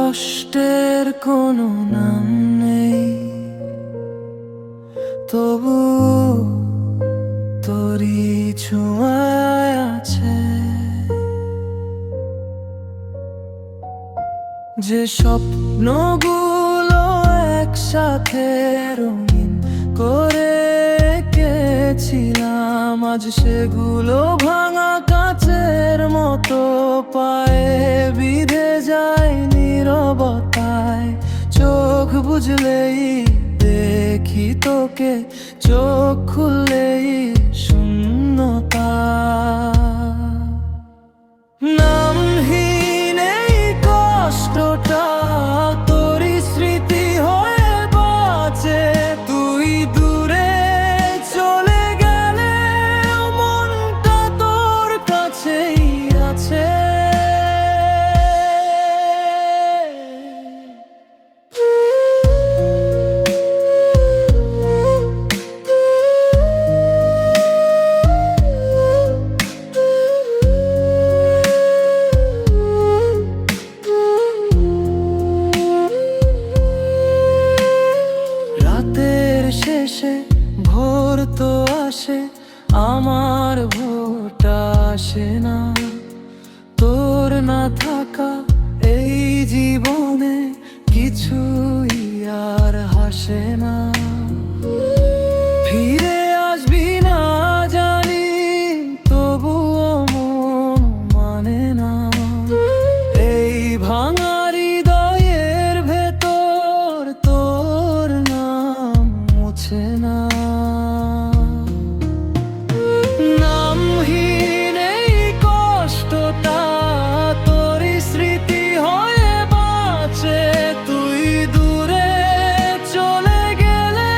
কষ্টের কোনো নাম নেই, তবু তোরই ছোঁয়ায় আছে। যে স্বপ্নগুলো একসাথে রঙিন করে এঁকেছিলাম, আজ সেগুলো ভাঙা কাচের মতো পায়ে বিঁধে যায় নীরবতায়। চোখ বুঝলেই দেখি তোকে, চোখ খুললেই শূন্যতা। নামহীন এই কষ্টটা তোরই স্মৃতি হয়ে বাঁচে। তুই দূরে চলে গেলে মনটা তোর কাছেই আছে। রাতের শেষে ভোর তো আসে, আমার ভোরটা আসে না। তোর না থাকা এই জীবনে কিছুই আর হাসে না। ফিরে আসবি না জানি, তবুও মন মানে না। এই ভাঙা হৃদয়ের ভেতর তোর নাম মুছে না। নামহীন এই কষ্টটা তোরই স্মৃতি হয়ে বাঁচে। তুই দূরে চলে গেলে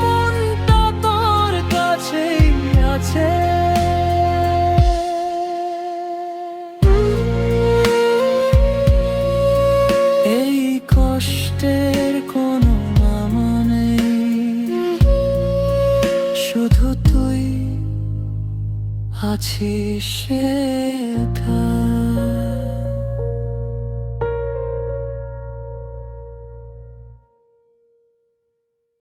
মনটা তোর কাছেই আছে। এই কষ্টের কোনো নাম নেই, শুধু তুই আছিস একা।